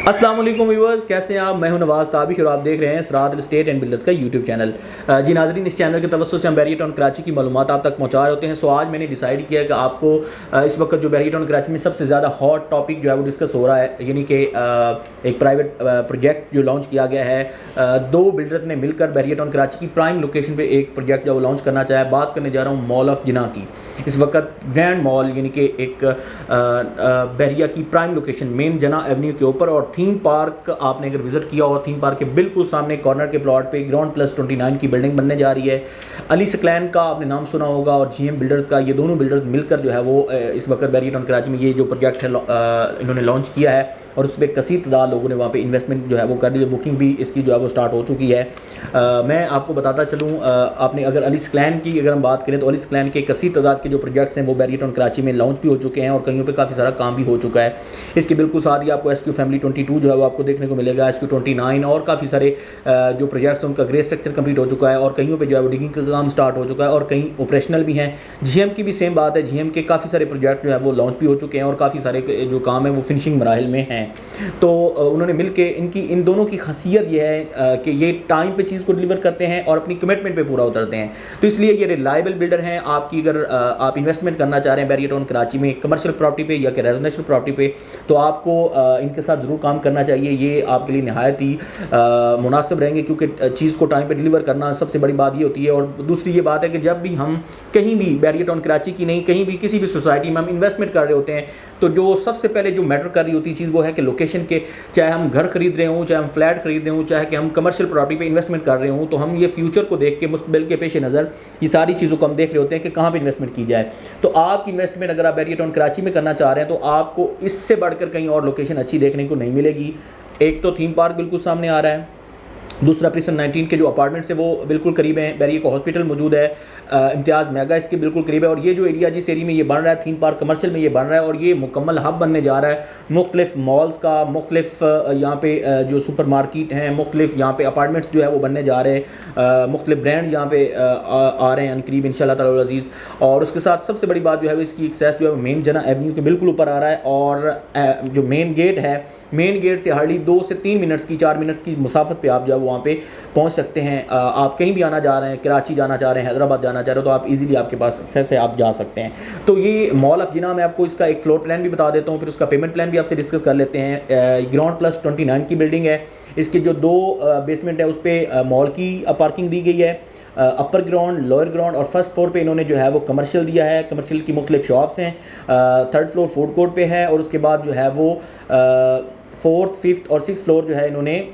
अस्सलाम वालेकुम व्यूअर्स, कैसे हैं आप। मैं हूं नवाज़ ताबिश और आप देख रहे हैं सराद रियल एस्टेट एंड बिल्डर्स का यूट्यूब चैनल। जी नाज़रीन, इस चैनल के तवज्जो से हम बैरियर टाउन कराची की मालूमात आप तक पहुंचा रहे होते हैं। सो आज मैंने डिसाइड किया कि आपको इस वक्त जो बैरियर टाउन कराची में सबसे ज़्यादा हॉट टॉपिक जो है वो डिस्कस हो रहा है, यानी कि एक प्राइवेट प्रोजेक्ट जो लॉन्च किया गया है। दो बिल्डर्स ने मिलकर बैरियर टाउन कराची की प्राइम लोकेशन पर एक प्रोजेक्ट जो वो लॉन्च करना चाहे। बात करने जा रहा हूँ मॉल ऑफ जिना की। इस वक्त ग्रैंड मॉल यानी कि एक बैरिया की प्राइम लोकेशन मेन जना एवेन्यू के ऊपर, और थीम पार्क आपने अगर विजिट किया हो, थीम पार्क के बिल्कुल सामने कॉर्नर के प्लॉट पे ग्राउंड प्लस 29 की बिल्डिंग बनने जा रही है। अली सकलैन का आपने नाम सुना होगा और जीएम बिल्डर्स का, ये दोनों बिल्डर्स मिलकर जो है वो इस वक्त बैरियर टाउन कराची में ये जो प्रोजेक्ट है इन्होंने लॉन्च किया है, और उस पर कसीर तादाद लोगों ने वहाँ पे इन्वेस्टमेंट जो है वो कर दी है। बुकिंग भी इसकी जो है वो स्टार्ट हो चुकी है। मैं आपको बताता चलूँ, आपने अगर अली सकलैन की अगर हम बात करें तो अली सकलैन के कसीर तादाद के जो प्रोजेक्ट्स हैं वो बैरियर टाउन कराची में लॉन्च भी हो चुके हैं और कहीं पे काफ़ी सारा काम भी हो चुका है। इसके बिल्कुल साथ ही आपको एसक्यू फैमिली 22 जो है वो आपको देखने को मिलेगा, एसक्यू 29 और काफ़ी सारे जो प्रोजेक्ट्स हैं उनका ग्रे स्ट्रक्चर कंप्लीट हो चुका है और कहीं पे जो है वो डिगिंग का काम स्टार्ट हो चुका है और कहीं ऑपरेशनल भी हैं। जीएम की भी सेम बात है, जीएम के काफ़ी सारे प्रोजेक्ट जो है वो लॉन्च भी हो चुके हैं और काफ़ी सारे जो काम है वो फिनिशिंग मराहिल में हैं। तो उन्होंने मिलके इन दोनों की खासियत ये है कि ये टाइम पे चीज़ को डिलीवर करते हैं और अपनी कमिटमेंट पे पूरा उतरते हैं। तो इसलिए ये रिलायबल बिल्डर हैं। आपकी अगर आप इन्वेस्टमेंट करना चाह रहे हैं बैरियर टाउन कराची में कमर्शियल प्रॉपर्टी पे या कि रेजिडेंशियल प्रॉपर्टी पे, तो आपको इनके साथ ज़रूर काम करना चाहिए। ये आपके लिए नहायत ही मुनासिब रहेंगे, क्योंकि चीज़ को टाइम पे डिलीवर करना सबसे बड़ी बात ये होती है। और दूसरी ये बात है कि जब भी हम कहीं भी बैरियर टाउन कराची की नहीं, कहीं भी किसी भी सोसाइटी में हम इन्वेस्टमेंट कर रहे होते हैं, तो जो सबसे पहले जो मैटर कर रही होती है चीज़ वो है कि लोकेशन के, चाहे हम घर खरीद रहे हों, चाहे हम फ्लैट खरीद रहे हों, चाहे कि हम कमर्शियल प्रॉपर्टी पे इन्वेस्टमेंट कर रहे हों, तो हम ये फ्यूचर को देख के मुस्तकबिल के पेश नज़र ये सारी चीज़ों को हम देख रहे होते हैं कि कहाँ पे इन्वेस्टमेंट की जाए। तो आपकी इन्वेस्टमेंट अगर आप बैरियर टाउन कराची में करना चाह रहे हैं तो आपको इससे बढ़कर कहीं और लोकेशन अच्छी देखने को नहीं मिलेगी। एक तो थीम पार्क बिल्कुल सामने आ रहा है, दूसरा प्रिसन 19 के जो अपार्टमेंट्स हैं वो बिल्कुल करीब हैं, बैरियर का हॉस्पिटल मौजूद है, इम्तियाज़ मेगा इसके बिल्कुल करीब है। और ये जो एरिया जिस एरिया में ये बन रहा है थीम पार्क कमर्शियल में ये बन रहा है, और ये मुकम्मल हब बनने जा रहा है मुख्तलिफ मॉल्स का, मुख्तलिफ यहाँ पे जो सुपर मार्केट हैं, मुख्तलिफ यहाँ पे अपार्टमेंट्स जो है वो बनने जा रहे हैं, मुख्तलिफ ब्रांड यहाँ पे आ रहे हैं करीब इंशाल्लाह ताला अज़ीज़। और उसके साथ सबसे बड़ी बात जो है वो इसकी एक्सेस जो है मेन जना एवेन्यू के बिल्कुल ऊपर आ रहा है, और जो मेन गेट है, मेन गेट से हार्डली 2 से 3 मिनट्स की 4 मिनट्स की मुसाफत पे आप जो है वहाँ पे पहुँच सकते हैं। आप कहीं भी आना जा रहे हैं, कराची जाना चाह रहे हैं, हैदराबाद जाना चाह रहे हो, तो आप इजीली आपके पास एक्सेस है, आप जा सकते हैं। तो ये मॉल ऑफ जिना में आपको इसका एक फ्लोर प्लान भी बता देता हूँ, फिर उसका पेमेंट प्लान भी आपसे डिस्कस कर लेते हैं। ग्राउंड प्लस 29 की बिल्डिंग है, इसके जो 2 बेसमेंट है उस पर मॉल की पार्किंग दी गई है। अपर ग्राउंड, लोअर ग्राउंड और फर्स्ट फ्लोर पे इन्होंने जो है वो कमर्शियल दिया है, कमर्शियल की मुख्तलिफ शॉप्स हैं। थर्ड फ्लोर फूड कोर्ट पे है, और उसके बाद जो है वो 4th, 5th और 6th फ्लोर जो है इन्होंने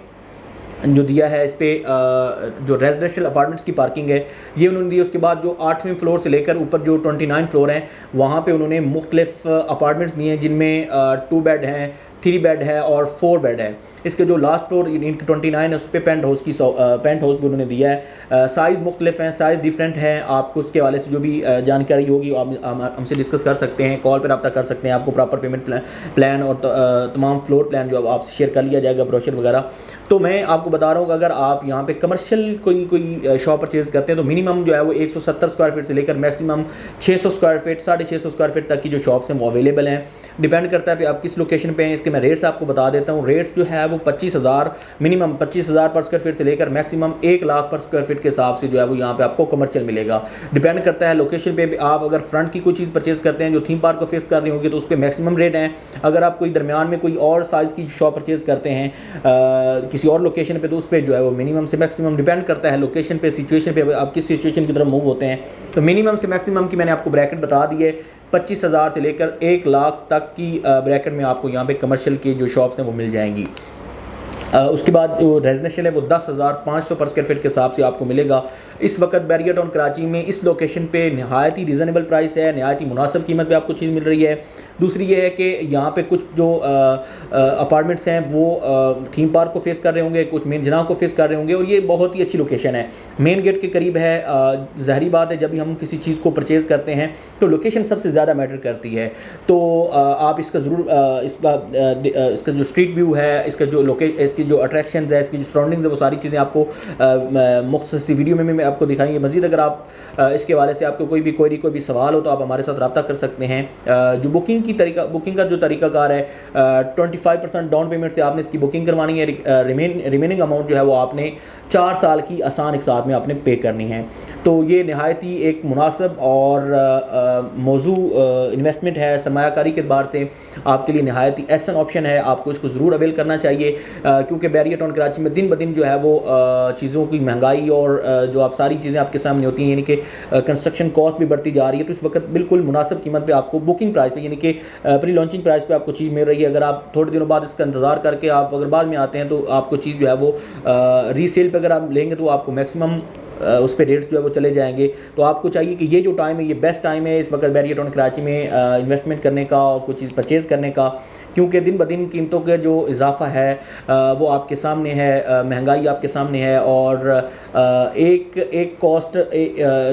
जो दिया है इस पर जो रेजिडेंशियल अपार्टमेंट्स की पार्किंग है ये उन्होंने दी। उसके बाद जो 8वें फ्लोर से लेकर ऊपर जो 29 फ्लोर हैं वहाँ पे उन्होंने मुख्तलिफ अपार्टमेंट्स दिए हैं, जिनमें 2 बेड हैं, 3 बेड है और 4 बेड है। इसके जो लास्ट फ्लोर 29 है उस पर पेंट हाउस भी उन्होंने दिया है। साइज़ मुख्तलिफ हैं, साइज़ डिफरेंट हैं। आपको उसके हवाले से जो भी जानकारी होगी आप हमसे डिस्कस कर सकते हैं, कॉल पर रब्ता कर सकते हैं। आपको प्रॉपर पेमेंट प्लान और तमाम फ्लोर प्लान जो आपसे शेयर कर लिया जाएगा, ब्रोशर वगैरह। तो मैं आपको बता रहा हूँ कि अगर आप यहाँ पे कमर्शियल कोई शॉप परचेज़ करते हैं तो मिनिमम जो है वो 170 स्क्वायर फीट से लेकर maximum 600 square feet, 650 square feet तक की जो शॉप्स हैं वो अवेलेबल हैं। डिपेंड करता है कि आप किस लोकेशन पे हैं। इसके मैं रेट्स आपको बता देता हूँ। रेट्स जो है वो 25,000 मिनिमम 25,000 पर स्क्वायर फीट से लेकर मैक्सिमम 1 लाख पर स्क्वायर फीट के हिसाब से जो है वो यहाँ पे आपको कमर्शियल मिलेगा। डिपेंड करता है लोकेशन पे। आप अगर फ्रंट की कोई चीज़ परचेज़ करते हैं जो थीम पार्क को फेस कर रही होगी तो उस पर मैक्सिमम रेट हैं। अगर आप कोई दरमियान में कोई और साइज़ की शॉप परचेज़ करते हैं किसी और लोकेशन पे, तो उस पर जो है वो मिनिमम से मैक्सिमम डिपेंड करता है लोकेशन पे, सिचुएशन पे, आप किस सिचुएशन की तरफ मूव होते हैं। तो मिनिमम से मैक्सिमम की मैंने आपको ब्रैकेट बता दी है। 25,000 से लेकर 1 लाख तक की ब्रैकेट में आपको यहाँ पे कमर्शियल की जो शॉप्स हैं वो मिल जाएंगी। उसके बाद जो रेजिडेंशियल है वो 10,500 पर स्क्वायर फीट के हिसाब से आपको मिलेगा। इस वक्त बैरियर टाउन कराची में इस लोकेशन पे नहायत ही रीज़नेबल प्राइस है, नहायत ही मुनासिब कीमत पे आपको चीज़ मिल रही है। दूसरी ये है कि यहाँ पे कुछ जो अपार्टमेंट्स हैं वो थीम पार्क को फेस कर रहे होंगे, कुछ मेन जना को फेस कर रहे होंगे, और ये बहुत ही अच्छी लोकेशन है, मेन गेट के करीब है। ज़ाहिरी बात है जब भी हम किसी चीज़ को परचेज़ करते हैं तो लोकेशन सबसे ज़्यादा मैटर करती है। तो आप इसका ज़रूर इसका जो स्ट्रीट व्यू है, इसका जो इसकी इसकी जो अट्रैक्शन है, इसकी जो सराउंडिंग्स है, वो सारी चीज़ें आपको मुख्तसर वीडियो में मैं आपको दिखाएंगे। मज़ीद अगर आप इसके हवाले से आपको कोई भी क्वेरी, कोई भी सवाल हो तो आप हमारे साथ रब्ता कर सकते हैं। जो बुकिंग का जो तरीकाकार है, 25% डाउन पेमेंट से आपने इसकी बुकिंग करवानी है। रिमेनिंग अमाउंट जो है वो आपने 4 साल की आसान एक साथ में आपने पे करनी है। तो ये नहायत ही एक मुनासिब और मौजू इन्वेस्टमेंट है, सरमायाकारी के अतबार से आपके लिए नहायत ही ऐसा ऑप्शन है। आपको इसको ज़रूर अवेल करना चाहिए, क्योंकि बैरियर टाउन कराची में दिन ब दिन जो है वो चीज़ों की महंगाई और जो आप सारी चीज़ें आपके सामने होती हैं, यानी कि कंस्ट्रक्शन कॉस्ट भी बढ़ती जा रही है। तो इस वक्त बिल्कुल मुनासिब कीमत पे आपको बुकिंग प्राइस पे, यानी कि प्री लॉन्चिंग प्राइस पे आपको चीज़ मिल रही है। अगर आप थोड़े दिनों बाद इसका इंतज़ार करके आप अगर बाद में आते हैं तो आपको चीज़ जो है वो रीसेल पे अगर आप लेंगे तो आपको मैक्सिमम उस पर रेट्स जो है वो चले जाएंगे। तो आपको चाहिए कि ये जो टाइम है, ये बेस्ट टाइम है इस वक्त बैरियर टाउन कराची में इन्वेस्टमेंट करने का और कुछ चीज़ परचेज़ करने का, क्योंकि दिन ब दिन कीमतों का जो इजाफा है वो आपके सामने है, महंगाई आपके सामने है। और एक कॉस्ट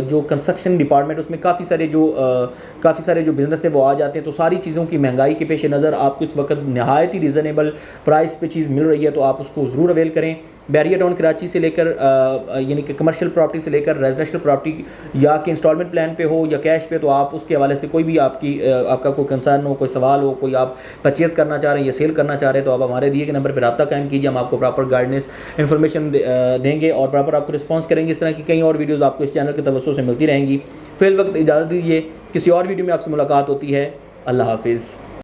जो कंस्ट्रक्शन डिपार्टमेंट, उसमें काफ़ी सारे जो बिज़नेस है वो आ जाते हैं। तो सारी चीज़ों की महंगाई के पेश नज़र आपको इस वक्त नहायत ही रीज़नेबल प्राइस पे चीज़ मिल रही है, तो आप उसको ज़रूर अवेल करें। बैरियर टाउन कराची से लेकर यानी कि कमर्शियल प्रॉपर्टी से लेकर रेजिडेंशियल प्रॉपर्टी या कि इंस्टॉलमेंट प्लान पे हो या कैश पे, तो आप उसके हवाले से कोई भी आपका कोई कंसर्न हो, कोई सवाल हो, कोई आप परचेज़ करना चाह रहे हैं या सेल करना चाह रहे हैं, तो आप हमारे दिए गए नंबर पर रब्ता कायम कीजिए। हम आपको प्रॉपर गाइडेंस इन्फॉर्मेशन देंगे और प्रॉपर आपको रिस्पॉन्स करेंगे। इस तरह की कई और वीडियोज़ आपको इस चैनल के तवज्जो से मिलती रहेंगी। फिल वक्त इजाज़त दीजिए, किसी और वीडियो में आपसे मुलाकात होती है। अल्लाह हाफिज़।